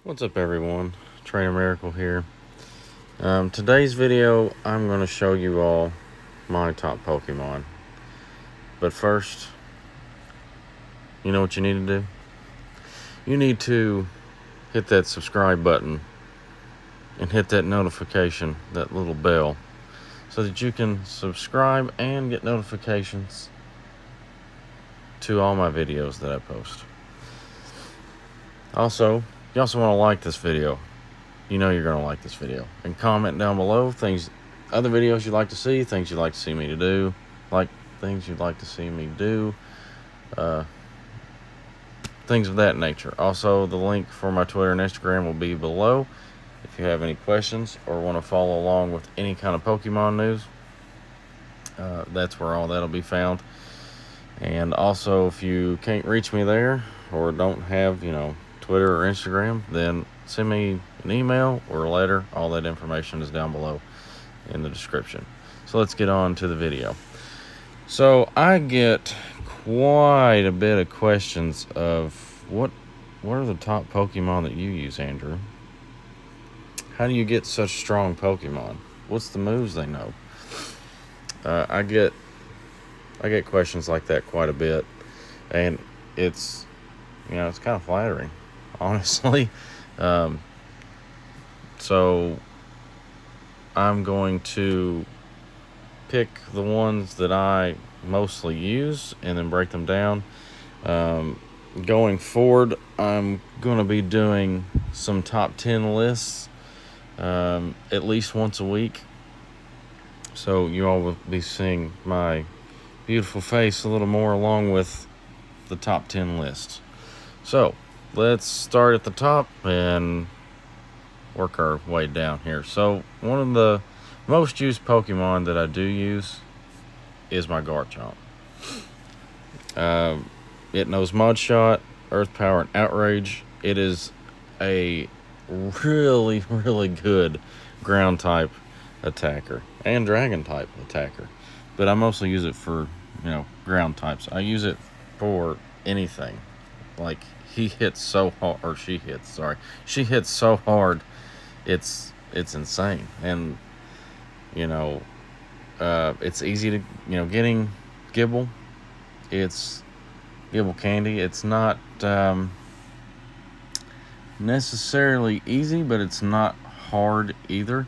What's up, everyone? Trainer Miracle here. Today's video, I'm going to show you all my top Pokemon. But first, you know what you need to do? You need to hit that subscribe button and hit that notification, that little bell, so that you can subscribe and get notifications to all my videos that I post. Also, you also want to like this video. You know you're going to like this video. And comment down below other videos you'd like to see, things you'd like to see me to do, things of that nature. Also, the link for my Twitter and Instagram will be below. If you have any questions or want to follow along with any kind of Pokemon news, that's where all that'll be found. And also, if you can't reach me there or don't have, Twitter or Instagram, then send me an email or a letter. All that information is down below in the description. So let's get on to the video. So I get quite a bit of questions of what are the top Pokemon that you use, Andrew? How do you get such strong Pokemon? What's the moves they know? I get questions like that quite a bit, and it's it's kind of flattering, honestly. So I'm going to pick the ones that I mostly use and then break them down. Going forward, I'm going to be doing some top 10 lists at least once a week. So you all will be seeing my beautiful face a little more along with the top 10 lists. So let's start at the top and work our way down here. So one of the most used Pokemon that I do use is my Garchomp. It knows Mud Shot, Earth Power, and Outrage. It is a really, really good ground type attacker and dragon type attacker. But I mostly use it for, ground types. I use it for anything. Like, he hits so hard, or she hits, sorry. She hits so hard, it's insane. And, it's easy to, getting Gibble. It's Gibble candy. It's not necessarily easy, but it's not hard either.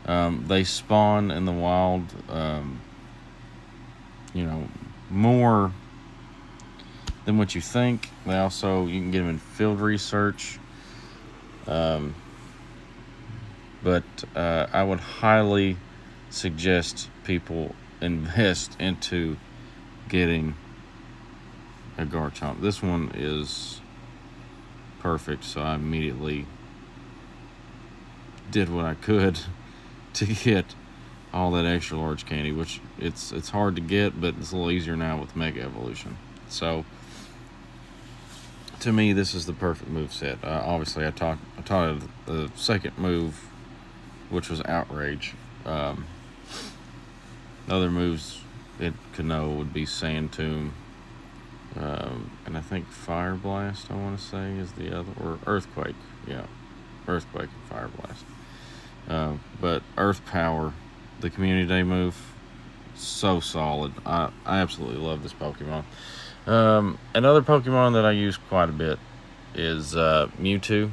They spawn in the wild, more than what you think. You can get them in field research. But I would highly suggest people invest into getting a Garchomp. This one is perfect, so I immediately did what I could to get all that extra large candy, which it's hard to get, but it's a little easier now with Mega Evolution. So to me, this is the perfect move set. Obviously, I taught it the second move, which was Outrage. Other moves it could know would be Sand Tomb, and I think Fire Blast, I want to say, is the other, or Earthquake. Yeah, Earthquake and Fire Blast. But Earth Power, the Community Day move, so solid. I absolutely love this Pokemon. Another Pokemon that I use quite a bit is Mewtwo,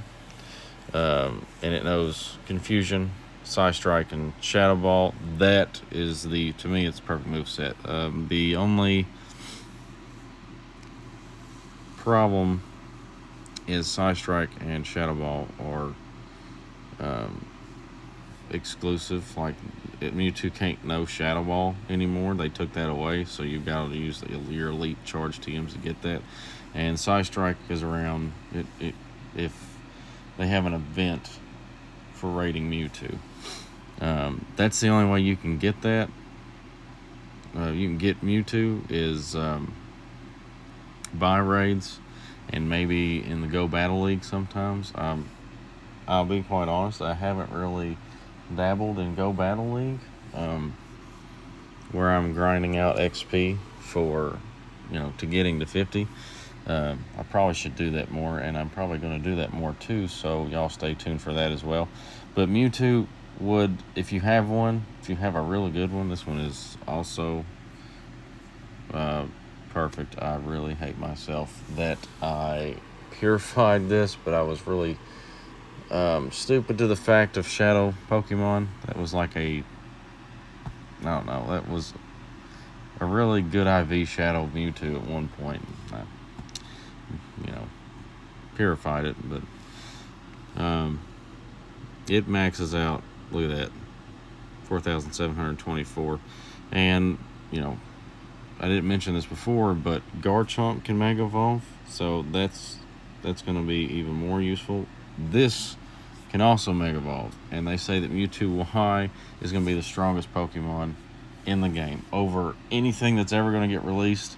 and it knows Confusion, Psystrike, and Shadow Ball. That is to me, it's a perfect moveset. The only problem is Psystrike and Shadow Ball are exclusive. Like, Mewtwo can't know Shadow Ball anymore. They took that away, so you've got to use your elite charge TMs to get that. And Psystrike is around if they have an event for raiding Mewtwo. That's the only way you can get that. You can get Mewtwo is buy raids and maybe in the Go Battle League sometimes. I'll be quite honest, I haven't really dabbled in Go Battle League, where I'm grinding out XP for, to getting to 50. I probably should do that more, and I'm probably going to do that more too, so y'all stay tuned for that as well. But Mewtwo would, if you have one, if you have a really good one, this one is also perfect. I really hate myself that I purified this, but I was really stupid to the fact of Shadow Pokemon. That was like I don't know, that was a really good IV Shadow Mewtwo at one point. I, purified it, but it maxes out. Look at that, 4,724. And I didn't mention this before, but Garchomp can Mega Evolve, so that's going to be even more useful. This can also Mega Evolve, and they say that Mewtwo Y is going to be the strongest Pokemon in the game over anything that's ever going to get released.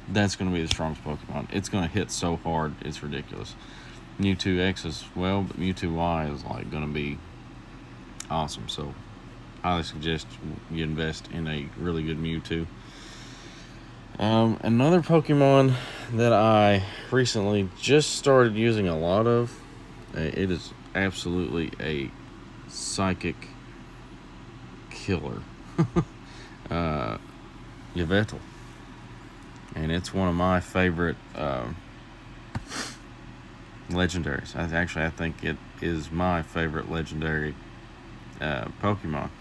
That's going to be the strongest Pokemon. It's going to hit so hard, it's ridiculous. Mewtwo X as well, but Mewtwo Y is like going to be awesome. So, highly suggest you invest in a really good Mewtwo. Another Pokemon that I recently just started using a lot of, it is absolutely a psychic killer. Yveltal. And it's one of my favorite legendaries. I think it is my favorite legendary Pokemon.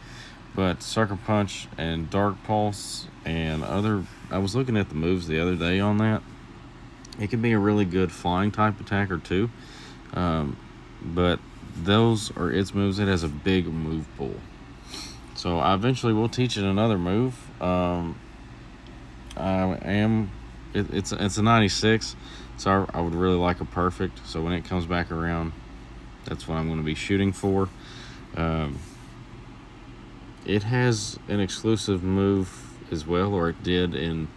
But Sucker Punch and Dark Pulse and other... I was looking at the moves the other day on that. It can be a really good flying type attacker too. But those are its moves. It has a big move pool. So I eventually will teach it another move. It's a 96, so I would really like a perfect. So when it comes back around, that's what I'm going to be shooting for. It has an exclusive move as well, or it did in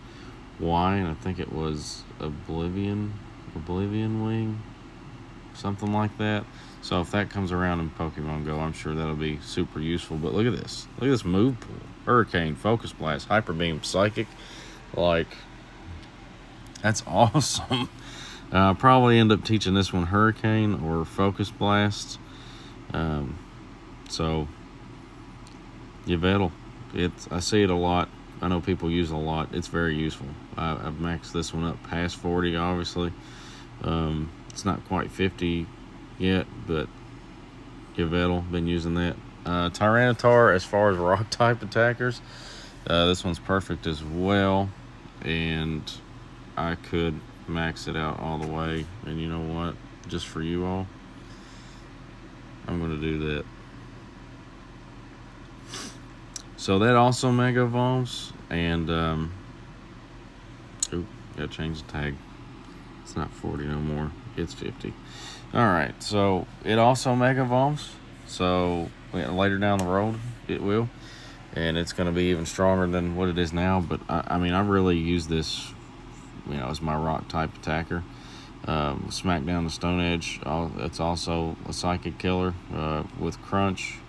Y, and I think it was Oblivion Wing, something like that. So if that comes around in Pokemon Go, I'm sure that'll be super useful. But look at this move pool: Hurricane, Focus Blast, Hyper Beam, Psychic. Like, that's awesome. I'll probably end up teaching this one Hurricane or Focus Blast. So Yveltal, I see it a lot. I know people use it a lot. It's very useful. I've maxed this one up past 40, obviously. It's not quite 50 yet, but Yveltal, been using that. Tyranitar, as far as rock type attackers, this one's perfect as well, and I could max it out all the way. And you know what? Just for you all, I'm going to do that. So that also Mega Evolves, and gotta change the tag. It's not 40 no more. It's 50. Alright, so it also Mega Evolves. So later down the road, it will. And it's going to be even stronger than what it is now. But, I really use this, as my rock type attacker. Smack down the Stone Edge. It's also a psychic killer with Crunch.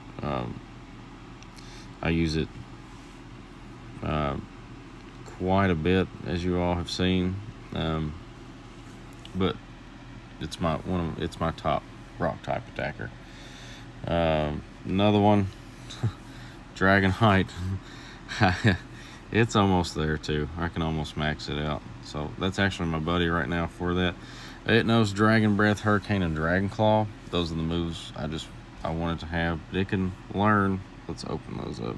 I use it quite a bit, as you all have seen. But it's my top rock type attacker. Another one, Dragonite. It's almost there too. I can almost max it out. So that's actually my buddy right now for that. It knows Dragon Breath, Hurricane, and Dragon Claw. Those are the moves I wanted to have. But it can learn. Let's open those up,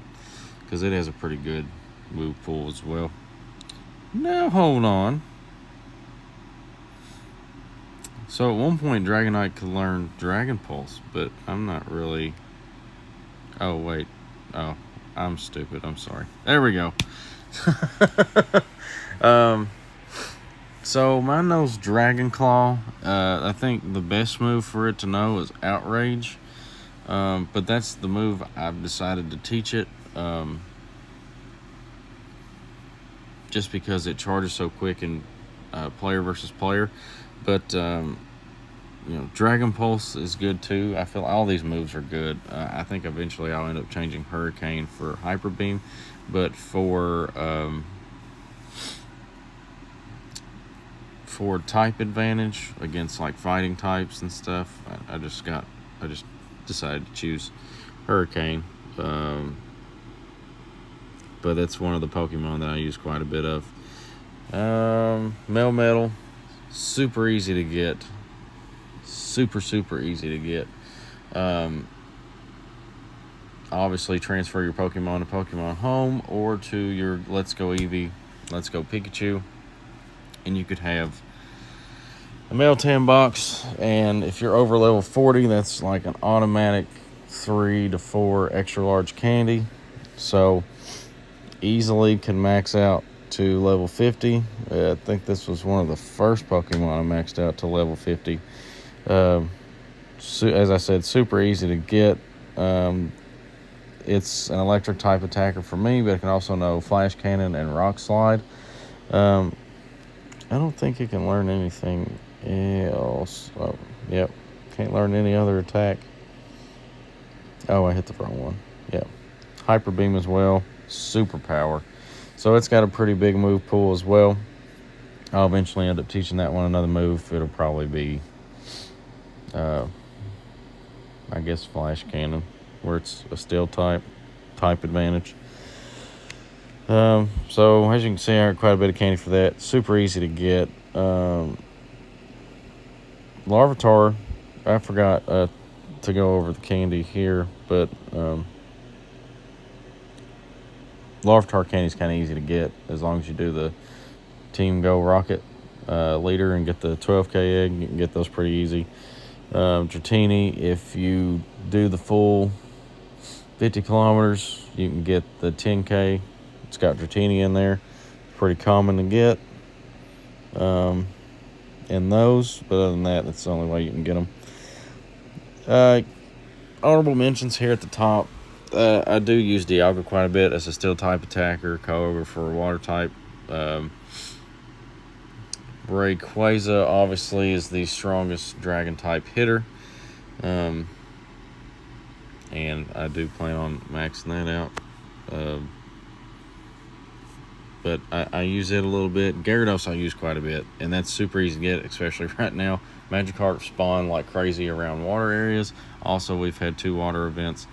because it has a pretty good move pool as well. Now hold on. So at one point Dragonite could learn Dragon Pulse, but I'm not really... Oh wait. Oh, I'm stupid. I'm sorry. There we go. So mine knows Dragon Claw. I think the best move for it to know is Outrage. But that's the move I've decided to teach it. Just because it charges so quick in player versus player. But Dragon Pulse is good too. I feel all these moves are good. I think eventually I'll end up changing Hurricane for Hyper Beam. But for for type advantage against like fighting types and stuff, I just decided to choose Hurricane. But that's one of the Pokemon that I use quite a bit of. Melmetal, super easy to get. Super easy to get. Obviously, transfer your Pokemon to Pokemon Home or to your Let's Go Eevee, Let's Go Pikachu, and you could have a Meltan box. And if you're over level 40, that's like an automatic 3 to 4 extra large candy. So easily can max out to level 50. I think this was one of the first Pokemon I maxed out to level 50. As I said, super easy to get. It's an electric type attacker for me, but it can also know Flash Cannon and Rock Slide. I don't think it can learn anything else. Oh, yep. Can't learn any other attack. Oh, I hit the wrong one. Yep. Hyper Beam as well. Super power. So it's got a pretty big move pool as well. I'll eventually end up teaching that one another move. It'll probably be, I guess, Flash Cannon, where it's a steel type advantage. So as you can see, I got quite a bit of candy for that. Super easy to get. Larvitar, I forgot to go over the candy here, but Larvitar candy is kind of easy to get as long as you do the Team Go Rocket leader and get the 12K egg. You can get those pretty easy. Dratini, if you do the full 50 kilometers, you can get the 10K. It's got Dratini in there. Pretty common to get in those, but other than that, that's the only way you can get them. Honorable mentions here at the top. I do use Dialga quite a bit as a steel type attacker, Kyogre for a water type. Rayquaza obviously is the strongest dragon type hitter. And I do plan on maxing that out. But I use it a little bit. Gyarados I use quite a bit, and that's super easy to get, especially right now. Magikarp spawn like crazy around water areas. Also, we've had 2 water events.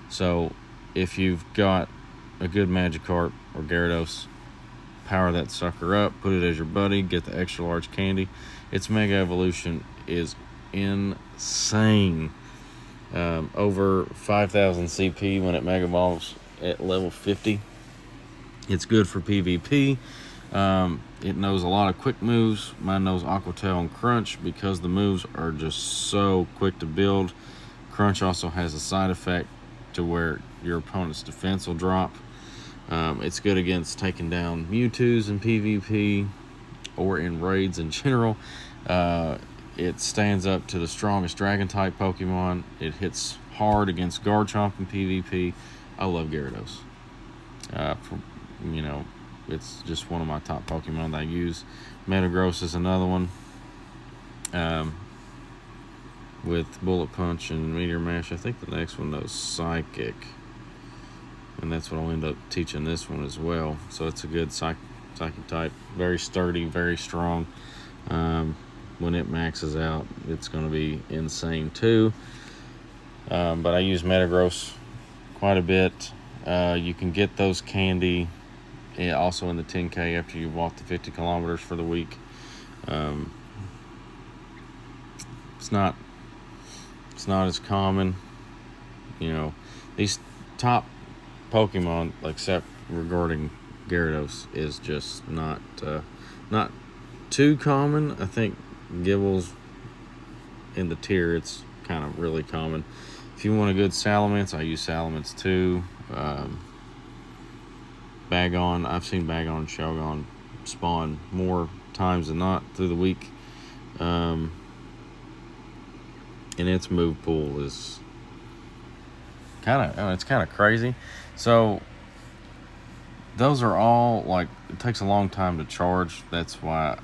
So if you've got a good Magikarp or Gyarados, power that sucker up, put it as your buddy, get the extra large candy. Its Mega Evolution is insane. Over 5,000 CP when it Mega Evolves at level 50. It's good for PvP. It knows a lot of quick moves. Mine knows Aqua Tail and Crunch because the moves are just so quick to build. Crunch also has a side effect to where your opponent's defense will drop. It's good against taking down Mewtwo's in PvP or in raids in general. It stands up to the strongest dragon type Pokemon. It hits hard against Garchomp in PvP. I love Gyarados. It's just one of my top Pokemon that I use. Metagross is another one. With Bullet Punch and Meteor Mash. I think the next one knows Psychic. And that's what I'll end up teaching this one as well. So it's a good psychic type. Very sturdy, very strong. When it maxes out, it's going to be insane too. But I use Metagross quite a bit. You can get those candy also in the 10K after you've walked the 50 kilometers for the week. It's not as common. These top Pokemon, except regarding Gyarados, is just not too common. I think Gibble's in the tier, it's kind of really common. If you want a good Salamence, I use Salamence too. Bagon, I've seen Bagon and Shelgon spawn more times than not through the week. And its move pool is kind of crazy. So those are all it takes a long time to charge. That's why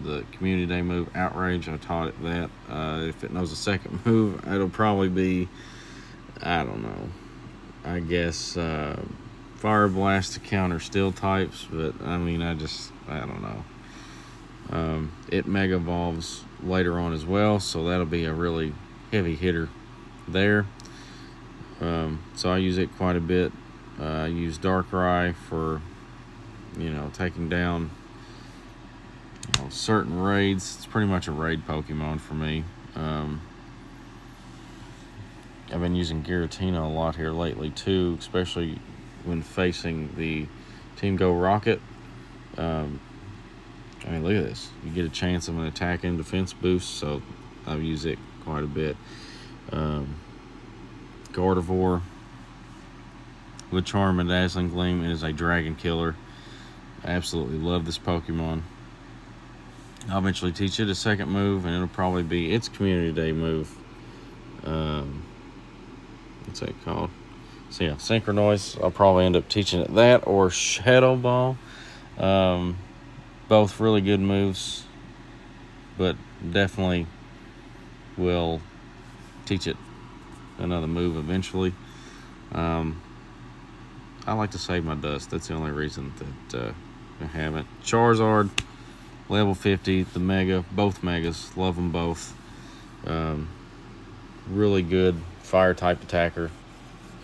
the community day move Outrage, I taught it that. If it knows a second move, it'll probably be, I don't know, I guess Fire Blast to counter steel types, but I don't know. It Mega Evolves later on as well, so that'll be a really heavy hitter there. So I use it quite a bit. I use Darkrai for, taking down certain raids. It's pretty much a raid Pokemon for me. I've been using Giratina a lot here lately too, especially when facing the Team Go Rocket. Look at this. You get a chance of an attack and defense boost, so I've used it quite a bit. Gardevoir with Charm and Dazzling Gleam is a dragon killer. I absolutely love this Pokemon. I'll eventually teach it a second move, and it'll probably be its Community Day move. What's that called? So yeah, Synchronoise. I'll probably end up teaching it that or Shadow Ball. Both really good moves, but definitely will teach it another move eventually. I like to save my dust. That's the only reason that I haven't. Charizard, level 50, the Mega, both Megas. Love them both. Really good fire-type attacker.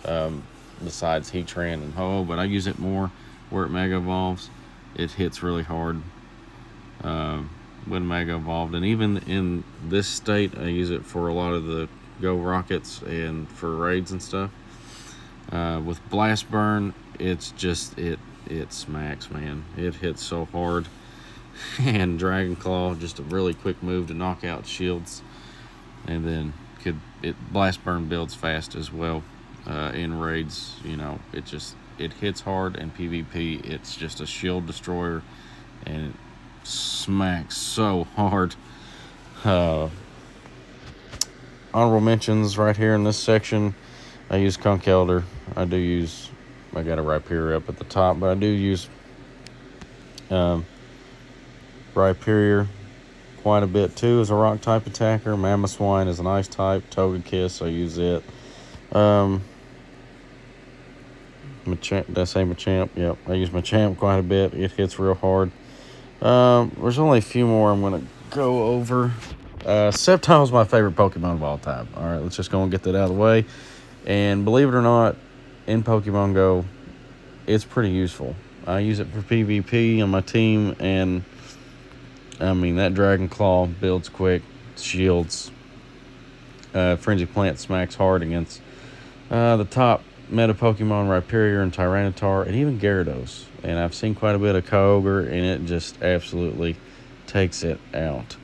Besides Heatran and Ho, but I use it more where it Mega Evolves. It hits really hard when Mega Evolved, and even in this state, I use it for a lot of the Go Rockets and for raids and stuff. With Blast Burn, it's just it smacks, man. It hits so hard. And Dragon Claw, just a really quick move to knock out shields, and then Blast Burn builds fast as well. In raids, it hits hard, and PvP, it's just a shield destroyer, and it smacks so hard. Honorable mentions right here in this section. I use Conkeldurr. I got a Rhyperior up at the top, but I do use Rhyperior quite a bit too as a rock type attacker. Mamoswine is an ice type. Togekiss, I use it. Did I say Machamp? Yep, I use Machamp quite a bit. It hits real hard. There's only a few more I'm going to go over. Sceptile's my favorite Pokemon of all time. All right, let's just go and get that out of the way. And believe it or not, in Pokemon Go, it's pretty useful. I use it for PvP on my team, and that Dragon Claw builds quick, shields. Frenzy Plant smacks hard against the top meta Pokemon, Rhyperior and Tyranitar, and even Gyarados. And I've seen quite a bit of Kyogre, and it just absolutely takes it out.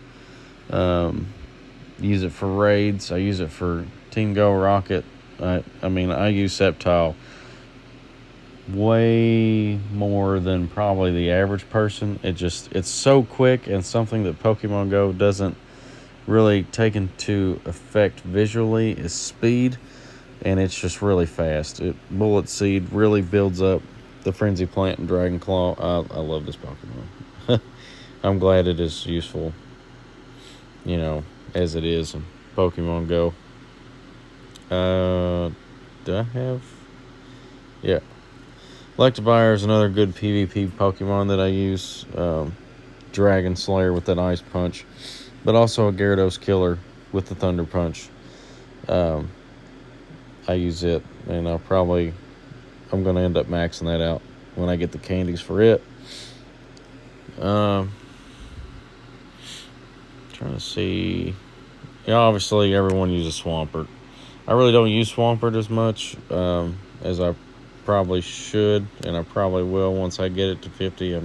Use it for raids. I use it for Team Go Rocket. I use Sceptile way more than probably the average person. It's so quick, and something that Pokemon Go doesn't really take into effect visually is speed, and it's just really fast. Bullet Seed really builds up the Frenzy Plant and Dragon Claw. I love this Pokemon. I'm glad it is useful, as it is in Pokemon Go. Do I have? Yeah. Electivire is another good PvP Pokemon that I use. Dragon Slayer with that Ice Punch, but also a Gyarados killer with the Thunder Punch. I use it, and I'm going to end up maxing that out when I get the candies for it. Trying to see. Yeah, obviously everyone uses Swampert. I really don't use Swampert as much as I probably should, and I probably will once I get it to 50. I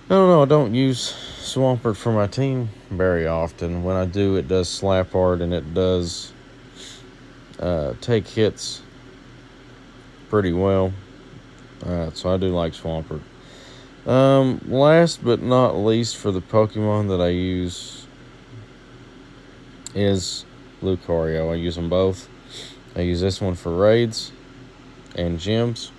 don't use Swampert for my team very often. When I do, it does slap hard, and it does take hits pretty well. So I do like Swampert. Last but not least, for the Pokemon that I use is Lucario. I use them both. I use this one for raids and gyms,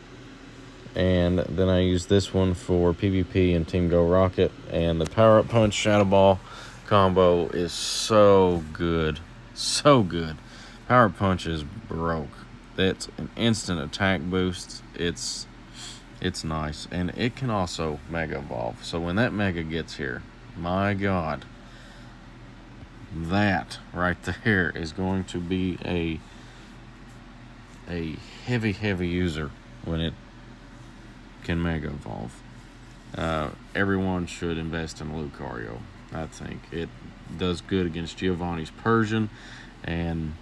and then I use this one for PvP and Team Go Rocket. And the Power Up Punch Shadow Ball combo is so good. Power Punch is broke. That's an instant attack boost. It's It's nice, and it can also Mega Evolve. So when that Mega gets here, my God, that right there is going to be a heavy user when it can Mega Evolve. Everyone should invest in Lucario. I think it does good against Giovanni's Persian and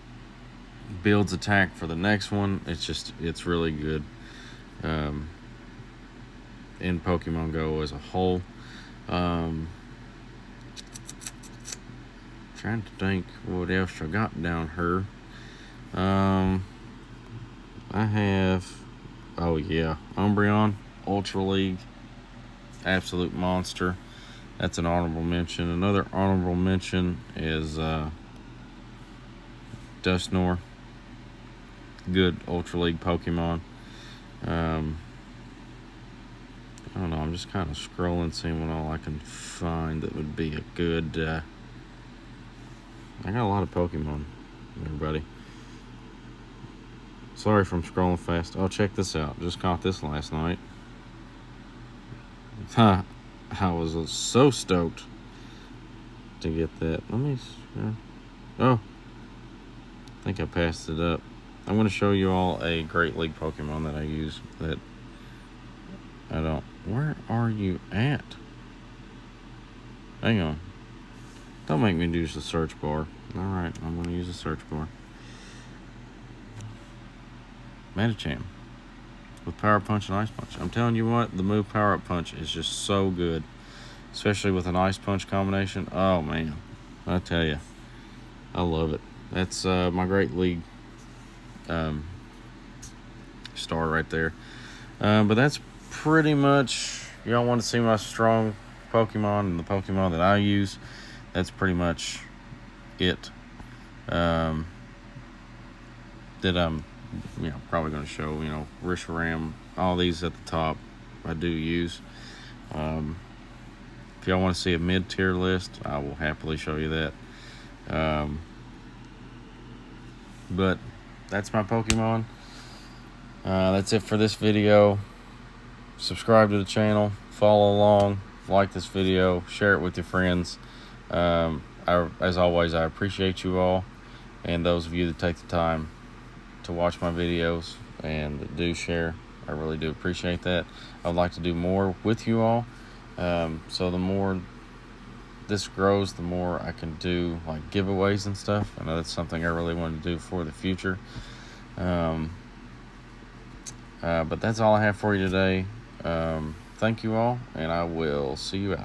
builds attack for the next one. It's really good in Pokemon Go as a whole. Trying to think what else I got down here. I have, oh yeah, Umbreon, Ultra League, absolute monster. That's an honorable mention. Another honorable mention is Dusknoir. Good Ultra League Pokemon. I don't know, I'm just kind of scrolling, seeing what all I can find that would be a good... I got a lot of Pokemon, everybody. Sorry if I'm scrolling fast. Oh, check this out. Just caught this last night. I was so stoked to get that. Let me... oh, I think I passed it up. I'm going to show you all a Great League Pokemon that I use that I don't... Where are you at? Hang on. Don't make me use the search bar. Alright, I'm going to use the search bar. Medicham. With Power Punch and Ice Punch. I'm telling you what, the move Power Up Punch is just so good. Especially with an Ice Punch combination. Oh, man. I tell you. I love it. That's my Great League star right there. But that's pretty much... Y'all want to see my strong Pokemon and the Pokemon that I use. That's pretty much it. That I'm probably going to show. Reshiram, all these at the top I do use. If y'all want to see a mid-tier list, I will happily show you that. But that's my Pokemon. That's it for this video. Subscribe to the channel, follow along, like this video, share it with your friends. As always, I appreciate you all, and those of you that take the time to watch my videos and that do share. I really do appreciate that. I'd like to do more with you all. So the more this grows, the more I can do like giveaways and stuff. I know that's something I really want to do for the future. But that's all I have for you today. Thank you all, and I will see you out.